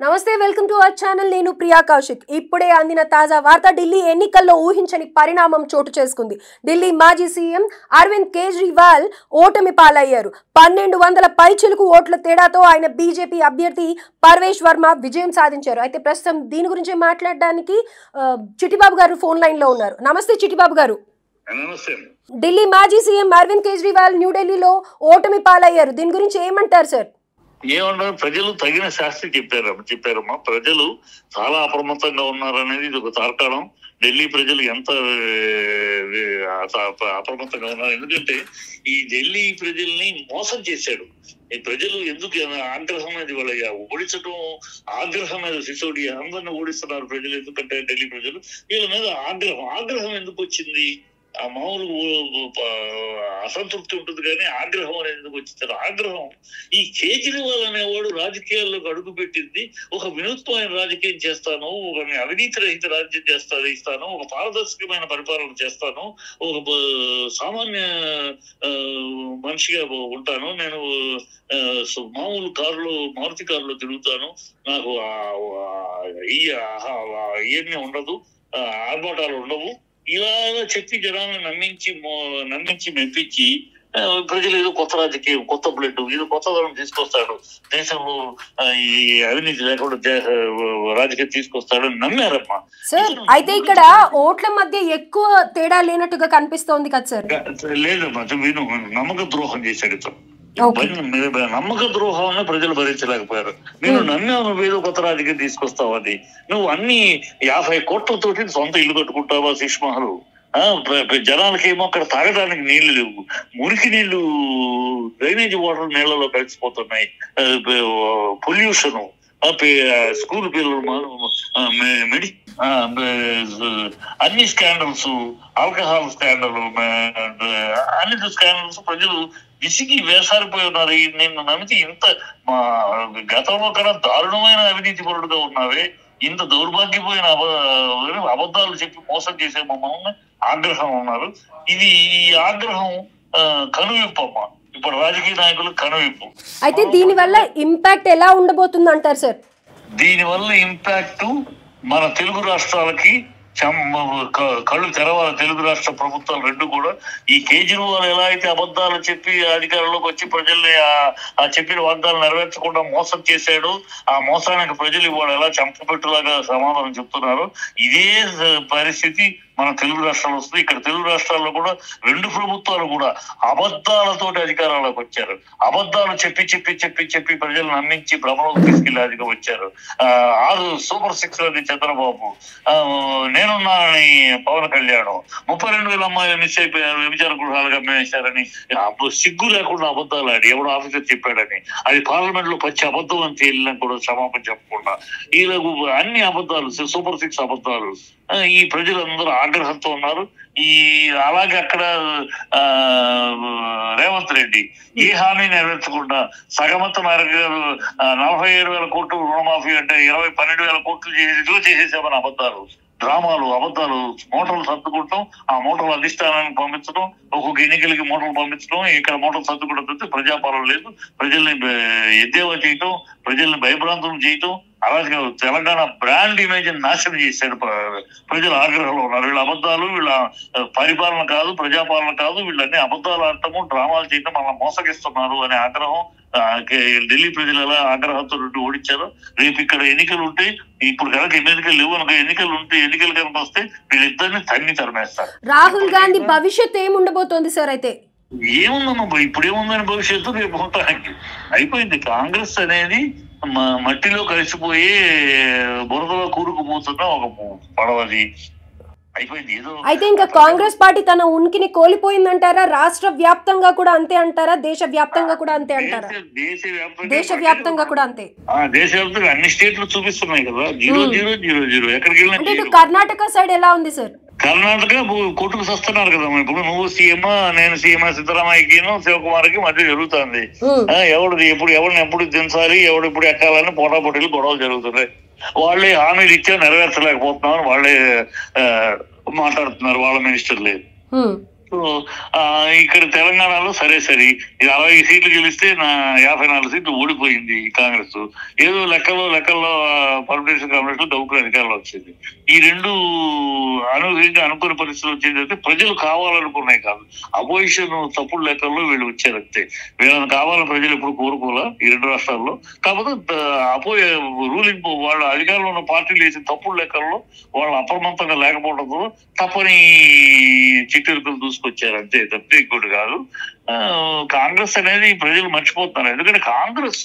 నమస్తే, welcome to our channel. నేను ప్రియా కౌశిక్. ఇప్పుడే అందిన తాజా వార్త. ఢిల్లీ ఎన్నికల్లో ఊహించని పరిణామం చోటు చేసుకుంది. ఢిల్లీ మాజీ సీఎం అరవింద్ కేజ్రీవాల్ ఓటమి పాలయ్యారు. 1200 పైచిలుకు ఓట్ల తేడాతో ఆయన బీజేపీ అభ్యర్థి పర్వేష్ వర్మ విజయం సాధించారు. అయితే ప్రస్తుతం దీని గురించి మాట్లాడడానికి చిట్టిబాబు గారు ఫోన్ లైన్ లో ఉన్నారు. నమస్తే చిట్టిబాబు గారు. ఢిల్లీ మాజీ సీఎం అరవింద్ కేజ్రీవాల్ న్యూఢిల్లీలో ఓటమి పాలయ్యారు. దీని గురించి ఏమంటారు సార్? ఏమన్నారు, ప్రజలు తగిన శాస్త్రి చెప్పారమ్మా. ప్రజలు చాలా అప్రమత్తంగా ఉన్నారనేది ఇది ఒక తార్కాణం. ఢిల్లీ ప్రజలు ఎంత అప్రమత్తంగా ఉన్నారు, ఎందుకంటే ఈ ఢిల్లీ ప్రజల్ని మోసం చేశాడు. ఈ ప్రజలు ఎందుకు ఆగ్రహం అనేది వాళ్ళ ఓడించడం, ఆగ్రహం మీద సిసోడి అందరిని ఓడిస్తున్నారు ప్రజలు. ఎందుకంటే ఢిల్లీ ప్రజలు వీళ్ళ మీద ఆగ్రహం ఎందుకు వచ్చింది? ఆ మామూలు అసంతృప్తి ఉంటుంది కానీ ఆగ్రహం అనేది ఎందుకు వచ్చింది? ఆగ్రహం ఈ కేజ్రీవాల్ అనేవాడు రాజకీయాల్లోకి అడుగు పెట్టింది ఒక వినూత్నమైన రాజకీయం చేస్తాను, ఒక అవినీతి రహిత రాజ్యం ఇస్తాను, ఒక పారదర్శకమైన పరిపాలన చేస్తాను, ఒక సామాన్య మనిషిగా ఉంటాను, నేను మామూలు మారుతి కారులో తిరుగుతాను, నాకు ఇవన్నీ ఉండదు, ఆర్భాటాలు ఉండవు, ఇలా చెప్పి జనాలను నమ్మించి మెప్పించి ప్రజలు ఏదో కొత్త రాజకీయం, కొత్త బ్లడ్, ఏదో కొత్త ధనం తీసుకొస్తాడు, దేశంలో ఈ అవినీతి లేకుండా రాజకీయం తీసుకొస్తాడని నమ్మారమ్మా. సార్ అయితే ఇక్కడ ఓట్ల మధ్య ఎక్కువ తేడా లేనట్టుగా కనిపిస్తోంది కదా సార్? లేదమ్మా, వీడు నమ్మక ద్రోహం చేశాడు. నమ్మక ద్రోహాన్ని ప్రజలు భరించలేకపోయారు. నేను నమ్మావు, నువ్వేదో కొత్త రాజకీయం తీసుకొస్తావు, అది నువ్వు అన్ని 50 కోట్లతోటి సొంత ఇల్లు కట్టుకుంటావా శిష్మహలు? జనాలకేమో అక్కడ తాగడానికి నీళ్లు లేవు, మురికి నీళ్లు డ్రైనేజ్ వాటర్ నీళ్లలో కలిసిపోతున్నాయి, పొల్యూషన్, స్కూల్ పిల్లలు అన్ని స్కాండల్స్, ఆల్కహాల్ స్కాండల్, అన్ని స్కాండల్స్, ప్రజలు విసిగి వేసారిపోయి ఉన్నారు. నిన్ను నమ్మితే ఇంత గతంలో కన్నా దారుణమైన అవినీతి పరుడుగా ఉన్నావే, ఇంత దౌర్భాగ్యపోయిన అబద్ధాలు చెప్పి మోసం చేసే మమ్మల్ని ఆగ్రహం ఉన్నారు. ఈ ఆగ్రహం కనువిప్పమ్మా, ఇప్పుడు రాజకీయ నాయకులు కనువిప్పు. అయితే దీని వల్ల ఇంపాక్ట్ ఎలా ఉండబోతుంది అంటారు సార్? దీని వల్ల ఇంపాక్ట్ మన తెలుగు రాష్ట్రాలకి కళ్ళు తెరవాలి. తెలుగు రాష్ట్ర ప్రభుత్వాలు రెండు కూడా ఈ కేజ్రీవాల్ ఎలా అయితే అబద్ధాలు చెప్పి అధికారంలోకి వచ్చి ప్రజల్ని ఆ చెప్పిన వాగ్దానాలు నెరవేర్చకుండా మోసం చేశాడు, ఆ మోసానికి ప్రజలు ఇవాళ ఎలా చంపపెట్టులాగా సమాధానం చెప్తున్నారు. ఇదే పరిస్థితి మన తెలుగు రాష్ట్రాల్లో వస్తుంది. ఇక్కడ తెలుగు రాష్ట్రాల్లో కూడా రెండు ప్రభుత్వాలు కూడా అబద్ధాలతోటి అధికారంలోకి వచ్చారు. అబద్ధాలు చెప్పి ప్రజలు నమ్మించి భ్రమలోకి తీసుకెళ్లి వచ్చారు. సూపర్ 6 అది చంద్రబాబు, నేనున్నానని పవన్ కళ్యాణ్, 32,000 అమ్మాయిలు మిస్ అయిపోయారు, వ్యభిచార గృహాలుగా అమ్మేశారని సిగ్గు లేకుండా అబద్ధాలు ఆడి ఎవడో ఆఫీసర్ చెప్పాడని అది పార్లమెంట్ లో పచ్చి అబద్ధం అని తేలినా కూడా క్షమాపణ చెప్పకుండా వీళ్ళకు అన్ని అబద్ధాలు, సూపర్ 6 అబద్ధాలు. ఈ ప్రజలందరూ ఆగ్రహంతో ఉన్నారు. అలాగే అక్కడ రేవంత్ రెడ్డి ఏ హామీ నెరవేర్చకుండా సగమత మేరకు 47,000 కోట్లు రుణమాఫీ అంటే 12,000 కోట్లు చేసేసామని అబద్ధాలు, డ్రామాలు, అబద్ధాలు, మూటలు సర్దుకుంటాం, ఆ మూటలు అధిష్టానానికి పంపించడం, ఒక్కొక్క ఎన్నికలకి మూటలు పంపించడం, ఇక్కడ మూటలు సర్దుకుంటే ప్రజాపాలన లేదు, ప్రజల్ని ఎద్దేవా చేయటం, ప్రజల్ని భయభ్రాంతులు చేయటం, అలాగే తెలంగాణ బ్రాండ్ ఇమేజ్ నాశనం చేశాడు. ప్రజలు ఆగ్రహంలో ఉన్నారు. వీళ్ళ అబద్ధాలు, వీళ్ళ పరిపాలన కాదు, ప్రజాపాలన కాదు, వీళ్ళన్ని అబద్ధాలు ఆడటము, డ్రామాలు చేయటం, మన మోసగిస్తున్నారు అనే ఆగ్రహం ఢిల్లీ ప్రజలు ఎలా ఆగ్రహంతో ఓడించారు. రేపు ఇక్కడ ఎన్నికలు ఉంటే, ఇప్పుడు కనుక ఎన్నికలు లేవు అనుకో, ఎన్నికలు కనుక వస్తే వీళ్ళిద్దరిని తరిమేస్తారు. రాహుల్ గాంధీ భవిష్యత్ ఏముండబోతోంది సార్? అయితే ఏముందమ్మా, ఇప్పుడు ఏముందని భవిష్యత్తు? రేపు ఉండటానికి అయిపోయింది. కాంగ్రెస్ అనేది మట్టిలో కలిసిపోయి బురదలో కూరుకుపోతున్న ఒక పడవది అయిపోయింది. అయితే ఇంకా కాంగ్రెస్ పార్టీ తన ఉనికిని కోల్పోయిందంటారా? రాష్ట్ర వ్యాప్తంగా కూడా అంతే అంటారా? దేశ వ్యాప్తంగా కూడా అంతే అంటారా? దేశవ్యాప్తంగా కూడా అంతే. దేశవ్యాప్తంగా అన్ని స్టేట్లు చూపిస్తున్నాయి కదా, 0-0-0-0. ఎక్కడికి వెళ్ళినా ఇటు కర్ణాటక సైడ్ ఎలా ఉంది సార్? కర్ణాటక కొట్టుకు వస్తున్నారు కదా. ఇప్పుడు నువ్వు సీఎం, నేను సీఎం, సిద్ధరామయ్యకి శివకుమార్కి మధ్య జరుగుతుంది. ఎవరిని ఎప్పుడు దించాలి, ఎప్పుడు ఎక్కాలని పోటాపోటీలు గొడవలు జరుగుతున్నాయి. వాళ్ళే హామీలు ఇచ్చా నెరవేర్చలేకపోతున్నామని వాళ్ళే మాట్లాడుతున్నారు, వాళ్ళ మినిస్టర్లే. సో ఇక్కడ తెలంగాణలో సరే ఇది 60 సీట్లు గెలిస్తే 54 సీట్లు ఓడిపోయింది కాంగ్రెస్. ఏదో లెక్కల్లో పర్మనెంట్ కాంగ్రెస్ లో డబ్బులు అధికారంలో వచ్చింది. ఈ రెండు అనుకున్న పరిస్థితులు వచ్చింది అయితే ప్రజలు కావాలనుకున్నాయి కాదు, అపోజిషన్ తప్పుడు లెక్కల్లో వీళ్ళు వచ్చారంతే. వీళ్ళని కావాలని ప్రజలు ఎప్పుడు కోరుకోలే ఈ రెండు రాష్ట్రాల్లో. కాకపోతే రూలింగ్ వాళ్ళ అధికారంలో ఉన్న పార్టీలు వేసిన తప్పుడు లెక్కల్లో వాళ్ళు అప్రమత్తంగా లేకపోవడంతో తప్పని చిట్టెరుకలు దూసుకొచ్చారు అంతే, తప్పే ఇంకోటి కాదు. కాంగ్రెస్ అనేది ప్రజలు మర్చిపోతున్నారు. ఎందుకంటే కాంగ్రెస్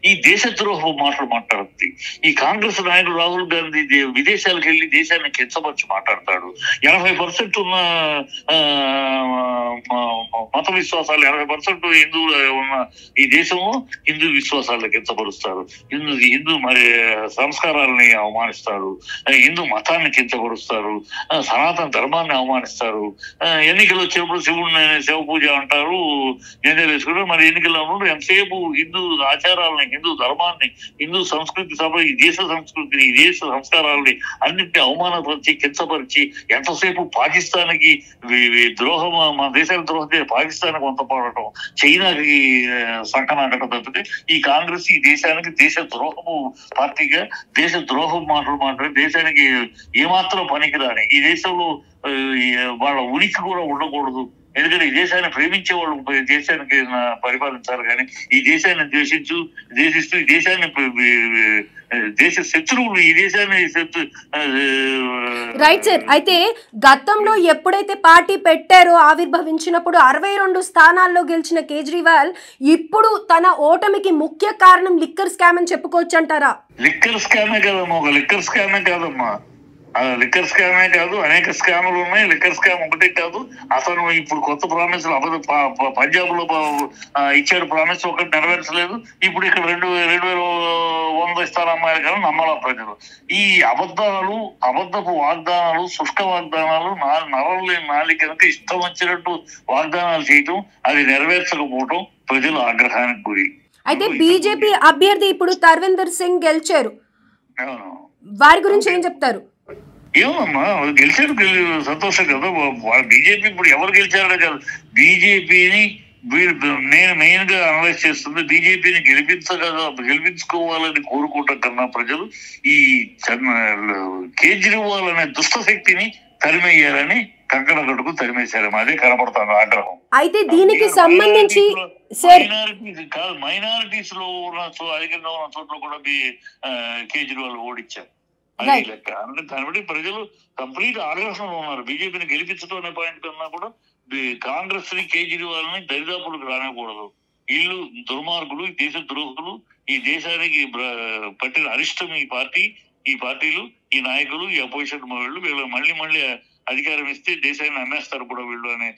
ఈ దేశద్రోహ మాటలు మాట్లాడుతుంది. ఈ కాంగ్రెస్ నాయకుడు రాహుల్ గాంధీ విదేశాలకు వెళ్లి దేశాన్ని కించపరిచి మాట్లాడతాడు. 80% ఉన్న మత విశ్వాసాలు 80% హిందువులు ఉన్న ఈ దేశము హిందూ విశ్వాసాలను కించపరుస్తారు, హిందూ మరి సంస్కారాలని అవమానిస్తారు, హిందూ మతాన్ని కించపరుస్తారు, సనాతన ధర్మాన్ని అవమానిస్తారు. ఎన్నికలు వచ్చినప్పుడు శివ పూజ అంటారు, జెండా వేసుకుంటారు. మరి ఎన్నికల్లో ఉన్నప్పుడు ఎంతసేపు హిందూ ఆచారాలని, హిందూ ధర్మాన్ని, హిందూ సంస్కృతి సభ, ఈ దేశ సంస్కృతిని, ఈ దేశ సంస్కారాలని అన్నింటినీ అవమానపరిచి కించపరిచి ఎంతసేపు పాకిస్తాన్కి ద్రోహం, మన దేశానికి ద్రోహం చేసి పాకిస్తాన్ కొంత పోవడం, చైనాకి సంకనాకటం తప్పితే ఈ కాంగ్రెస్ ఈ దేశానికి దేశ ద్రోహము పార్టీగా దేశ ద్రోహం మాట్లాడి దేశానికి ఏమాత్రం పనికిరాని, ఈ దేశంలో వాళ్ళ ఉనికి కూడా ఉండకూడదు. ఎందుకంటే ఈ దేశాన్ని ప్రేమించే వాళ్ళు దేశానికి పరిపాలించాలి, కానీ ఈ దేశాన్ని ద్వేషిస్తూ ఈ దేశాన్ని దేశ శత్రువులు ఈ దేశాన్ని రైట్ సార్. అయితే గతంలో ఎప్పుడైతే పార్టీ పెట్టారో ఆవిర్భవించినప్పుడు 62 స్థానాల్లో గెలిచిన కేజ్రీవాల్ ఇప్పుడు తన ఓటమికి ముఖ్య కారణం లిక్కర్ స్కామ్ అని చెప్పుకోవచ్చు అంటారా? లిక్కర్ స్కామే కాదమ్మా, ఒక లిక్కర్ స్కామే కాదమ్మా, లిక్కర్ స్కామే కాదు, అనేక స్కాములు ఉన్నాయి. లిక్కర్ స్కామ్ ఒకటే కాదు, అతను ఇప్పుడు కొత్త ప్రామిస్ పంజాబ్ లో ఇచ్చాడు, ప్రామిస్ ఒకటి నెరవేర్చలేదు. ఇప్పుడు ఇక్కడ 2100 ఇస్తారు అమ్మాయిలు కానీ నమ్మాల ప్రజలు. ఈ అబద్ధపు వాగ్దానాలు, శుష్క వాగ్దానాలు, నరలేని నాలికలకు ఇష్టం వచ్చినట్టు వాగ్దానాలు చేయటం, అది నెరవేర్చకపోవటం ప్రజలు ఆగ్రహానికి గురి. అయితే బీజేపీ అభ్యర్థి ఇప్పుడు తర్విందర్ సింగ్ గెలిచారు, వారి గురించి ఏం చెప్తారు? ఏమమ్మా గెలిచాడు, సంతోషం కదా. బీజేపీ ఇప్పుడు ఎవరు గెలిచారనే కాదు, బీజేపీని నేను మెయిన్ గా అనలైజ్ చేస్తుంది. బీజేపీని గెలిపించుకోవాలని కోరుకోవటం కన్నా ప్రజలు ఈ కేజ్రీవాల్ అనే దుష్ట శక్తిని తరిమేయాలని కంకణ కట్టుకు తరిమేశారు. అదే కనపడుతుంది ఆగ్రహం. అయితే దీనికి సంబంధించి మైనారిటీస్ లో ఉన్న అధికంగా ఉన్న చోట్ల కూడా కేజ్రీవాల్ ఓడించారు. అది లెక్క. అంటే దాన్ని బట్టి ప్రజలు కంప్లీట్ ఆగ్రహంలో ఉన్నారు. బీజేపీని గెలిపించడం అనే పాయింట్ కన్నా కూడా కాంగ్రెస్ ని, కేజ్రీవాల్ ని దరిదాపులకు రానివ్వకూడదు. వీళ్ళు దుర్మార్గులు, ఈ దేశ ద్రోహులు, ఈ దేశానికి పట్టిన అరిష్టం ఈ పార్టీలు, ఈ నాయకులు, ఈ అపోజిషన్ వీళ్ళు మళ్ళీ అధికారం ఇస్తే దేశాన్ని అమ్మేస్తారు కూడా వీళ్ళు అనే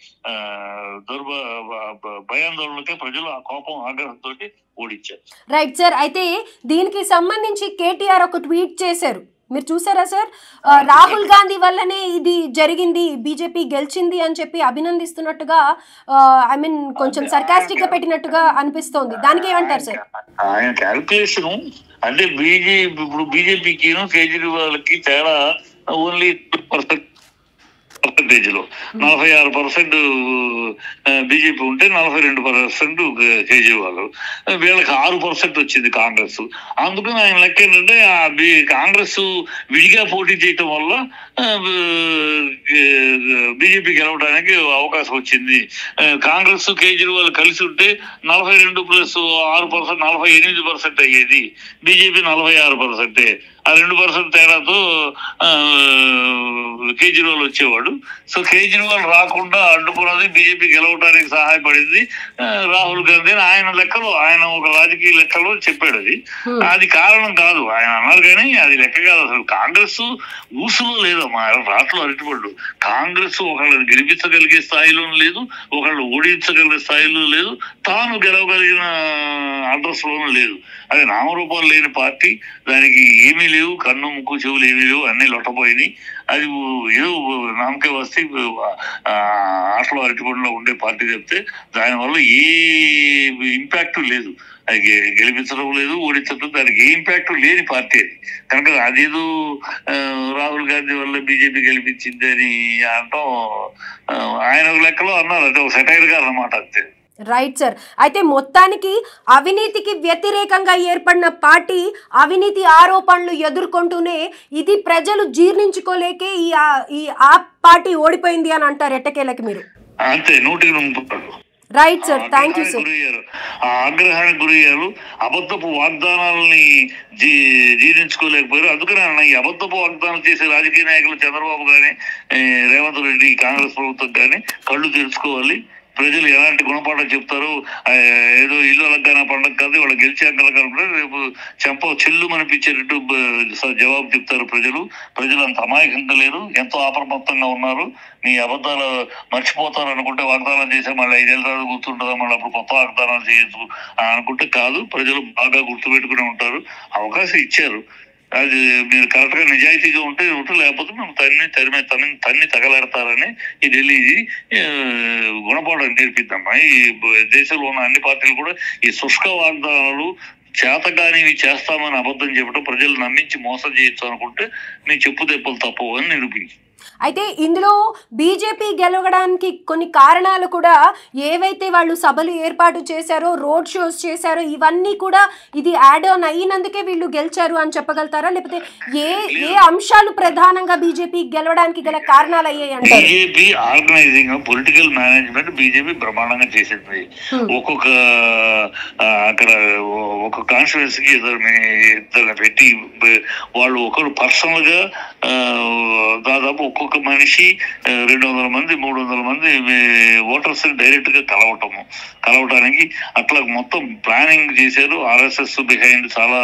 భయాందోళనకే ప్రజలు ఆ కోపం, ఆగ్రహంతో ఓడించారు. Right sir. అయితే దీనికి సంబంధించి కేటీఆర్ ఒక ట్వీట్ చేశారు, మీరు చూసారా సార్? రాహుల్ గాంధీ వల్లనే ఇది జరిగింది, బీజేపీ గెలిచింది అని చెప్పి అభినందిస్తున్నట్టుగా, ఐ మీన్ కొంచెం సర్కాస్టిక్ గా పెట్టినట్టుగా అనిపిస్తోంది. దానికి ఏమంటారు సార్? ఆయన క్యాల్కులేషన్ అంటే బీజేపీకి కేజ్రీవాల్ కి తేడా ఓన్లీ 2% లో 46% బీజేపీ ఉంటే 42% కేజ్రీవాల్, వీళ్ళకి 6% వచ్చింది కాంగ్రెస్. అందుకని ఆయన లెక్క ఏంటంటే కాంగ్రెస్ విడిగా పోటీ చేయటం వల్ల బీజేపీ గెలవడానికి అవకాశం వచ్చింది. కాంగ్రెస్ కేజ్రీవాల్ కలిసి ఉంటే 42 + 6% 48% అయ్యేది, బీజేపీ 46%. ఆ 2% తేడాతో కేజ్రీవాల్ వచ్చేవాడు. సో కేజ్రీవాల్ రాకుండా అడ్డుకున్నది బీజేపీ గెలవడానికి సహాయపడింది రాహుల్ గాంధీ. ఆయన లెక్కలో, ఆయన ఒక రాజకీయ లెక్కలో చెప్పాడు. అది కారణం కాదు, ఆయన అన్నారు కానీ అది లెక్క కాదు. అసలు కాంగ్రెస్ ఊసులో లేదమ్మా, రాష్ట్రంలో అరటిపడ్డు. కాంగ్రెస్ ఒకళ్ళని గెలిపించగలిగే స్థాయిలో లేదు, ఒకళ్ళు ఓడించగలిగే స్థాయిలో లేదు, తాను గెలవగలిగిన అడ్రస్ లోనూ లేదు. అది నామరూపాలు లేని పార్టీ, దానికి ఏమీ లేవు, కన్ను ముక్కు చెవులు ఏమీ లేవు, అన్ని లొట్టపోయినాయి. అది ఏదో నామకే వస్తే ఆటలు అరటిపడిలో ఉండే పార్టీ చెప్తే దానివల్ల ఏ ఇంపాక్ట్ లేదు. అది గెలిపించడం లేదు, ఓడించడం, దానికి ఏ ఇంపాక్ట్ లేని పార్టీ అది. కనుక అదేదో రాహుల్ గాంధీ వల్ల బీజేపీ గెలిపించింది అని అంటాం ఆయన ఒక లెక్కలో అన్నారు. అదే ఒక సెటైర్ గా అన్నమాట అంతే. Right sir. అయితే మొత్తానికి అవినీతికి వ్యతిరేకంగా ఏర్పడిన పార్టీ అవినీతి ఆరోపణలు ఎదుర్కొంటూనే ఇది ప్రజలు జీర్ణించుకోలేకే ఈ ఆ పార్టీ ఓడిపోయింది అని అంటారు ఎట్టకేలకి మీరు. అంతే, 100% right sir, thank you sir. ఆ ఆగ్రహానికి గురయ్యారు, అబద్ధపు వాగ్దానాలని జీర్ణించుకోలేకపోయారు. అందుకనే అన్న ఈ అబద్ధపు వాగ్దానాలు చేసే రాజకీయ నాయకులు చంద్రబాబు గానీ రేవంత్ రెడ్డి కాంగ్రెస్ ప్రభుత్వం కానీ కళ్ళు తెరుచుకోవాలి. ప్రజలు ఎలాంటి గుణపాఠం చెప్తారు, ఏదో ఇల్లు అలగ్గాన పండగ కాదు, వాళ్ళు గెలిచాక రేపు చెంప చెల్లు అనిపించేటట్టు జవాబు చెప్తారు ప్రజలు అంత అమాయకంగా లేరు, ఎంతో అప్రమత్తంగా ఉన్నారు. నీ అబద్ధాలు మర్చిపోతారు అనుకుంటే వాగ్దానం చేసే మళ్ళీ 5 ఏళ్ళ తర్వాత గుర్తుంటుందా, మళ్ళీ అప్పుడు కొత్త వాగ్దానాలు చేయొచ్చు అనుకుంటే కాదు. ప్రజలు బాగా గుర్తుపెట్టుకుని ఉంటారు, అవకాశం ఇచ్చారు. అది మీరు కరెక్ట్ గా నిజాయితీగా ఉంటే లేకపోతే మేము తన్ని తగలెడతారని ఈ ఢిల్లీ గుణపాఠం నేర్పిద్దమ్మా. ఈ దేశంలో ఉన్న అన్ని పార్టీలు కూడా ఈ శుష్క వాగ్దానాలు చేతగానివి చేస్తామని అబద్ధం చెప్పడం, ప్రజలు నమ్మించి మోసం చేయొచ్చు అనుకుంటే నీ చెప్పు దెబ్బలు తప్పవు అని నిరూపించి. అయితే ఇందులో బీజేపీ గెలవడానికి కొన్ని కారణాలు కూడా, ఏవైతే వాళ్ళు సభలు ఏర్పాటు చేశారో, రోడ్ షోస్ చేశారో, ఇవన్నీ కూడా ఇది యాడ్ ఆన్ అయినందుకే వీళ్ళు గెలిచారు అని చెప్పగలుగుతారా? లేకపోతే ఏ అంశాలు ప్రధానంగా బీజేపీ గెలవడానికి గల కారణాలు అయ్యాయి అంటారు? BJP organising, political management BJP బ్రహ్మాండంగా చేసింది. అక్కడ ఒక కాన్స్టిట్యున్సీకి ఇద్దరు పెట్టి వాళ్ళు ఒకరు పర్సనల్ గా దాదాపు ఒక్కొక్క మనిషి 200 మంది 300 మంది ఓటర్స్ డైరెక్ట్ గా కలవటానికి అట్లా మొత్తం ప్లానింగ్ చేశారు. RSS బిహైండ్ చాలా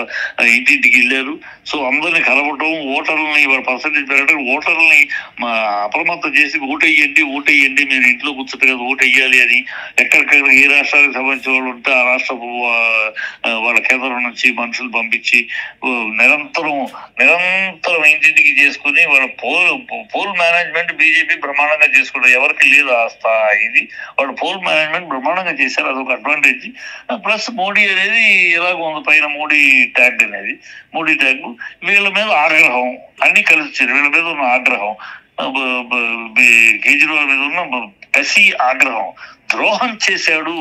ఇంటింటికి వెళ్ళారు. సో అందరిని కలవటం, ఓటర్లని పర్సంటేజ్ పెరగడం, ఓటర్లని అప్రమత్తం చేసి ఓటేయండి మీరు ఇంట్లో కూర్చుంటే కదా ఓటేయాలి అని ఎక్కడికెక్కడ ఏ రాష్ట్రానికి సంబంధించిన వాళ్ళు ఉంటే ఆ రాష్ట్ర వాళ్ళ కేంద్రం నుంచి మనుషులు పంపించి నిరంతరం ఇంటింటికి చేసుకుని వాళ్ళ పోల్ మేనేజ్మెంట్ బీజేపీ బ్రహ్మాండంగా చేసుకుంటారు. ఎవరికి లేదు ఆ స్థాయి. వాళ్ళు పోల్ మేనేజ్మెంట్ బ్రహ్మాండంగా చేశారు, అదొక అడ్వాంటేజ్. ప్లస్ మోడీ అనేది ఎలాగో ఉంది పైన మోడీ ట్యాగ్ వీళ్ళ మీద ఆగ్రహం అన్ని కలిసి వచ్చారు. వీళ్ళ మీద ఉన్న ఆగ్రహం, కేజ్రీవాల్ మీద ఉన్న కసి ఆగ్రహం, ద్రోహం చేశాడు,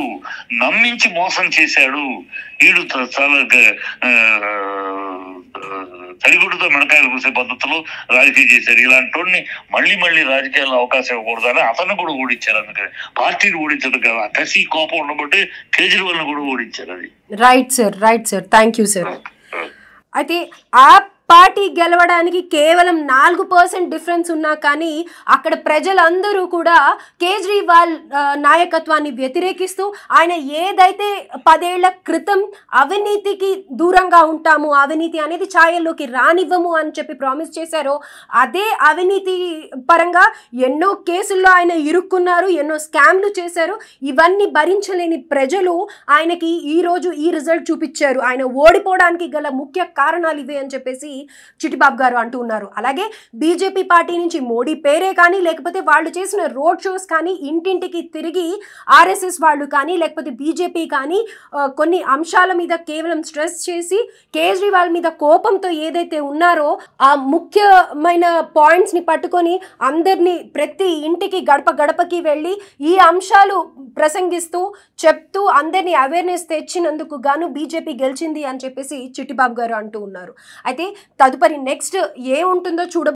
నమ్మించి మోసం చేశాడు, వీడు చాలా తడిగుడ్డుతో మెడకాయలు కూసే పద్ధతిలో రాజకీయం చేశారు. ఇలాంటి వాడిని మళ్ళీ రాజకీయాల్లో అవకాశం ఇవ్వకూడదని అతన్ని కూడా ఓడించారు. అందుకని పార్టీని ఓడించదు కదా, కసి కోపం ఉండబట్టి కేజ్రీవాల్ ని కూడా ఓడించారు. అది right sir, thank you sir. అయితే ఆ పార్టీ గెలవడానికి కేవలం 4% డిఫరెన్స్ ఉన్నా కానీ అక్కడ ప్రజలందరూ కూడా కేజ్రీవాల్ నాయకత్వాన్ని వ్యతిరేకిస్తూ, ఆయన ఏదైతే 10 ఏళ్ల క్రితం అవినీతికి దూరంగా ఉంటాము, అవినీతి అనేది ఛాయల్లోకి రానివ్వము అని చెప్పి ప్రామిస్ చేశారో, అదే అవినీతి పరంగా ఎన్నో కేసుల్లో ఆయన ఇరుక్కున్నారు, ఎన్నో స్కామ్లు చేశారు. ఇవన్నీ భరించలేని ప్రజలు ఆయనకి ఈరోజు ఈ రిజల్ట్ చూపించారు. ఆయన ఓడిపోవడానికి గల ముఖ్య కారణాలు ఇవే అని చెప్పేసి చిట్టిబాబు గారు అంటూ ఉన్నారు. అలాగే బీజేపీ పార్టీ నుంచి మోడీ పేరే కానీ, లేకపోతే వాళ్ళు చేసిన రోడ్ షోస్ కానీ, ఇంటింటికి తిరిగి RSS వాళ్ళు కానీ, లేకపోతే బీజేపీ కానీ కొన్ని అంశాల మీద కేవలం స్ట్రెస్ చేసి కేజ్రీవాల్ మీద కోపంతో ఏదైతే ఉన్నారో ఆ ముఖ్యమైన పాయింట్స్ ని పట్టుకొని అందరినీ ప్రతి ఇంటికి గడపకి వెళ్ళి ఈ అంశాలు ప్రసంగిస్తూ చెప్తూ అందరినీ అవేర్నెస్ తెచ్చినందుకు గాను బీజేపీ గెలిచింది అని చెప్పేసి చిట్టిబాబు గారు అంటూ ఉన్నారు. అయితే తదుపరి నెక్స్ట్ ఏముంటుందో చూడ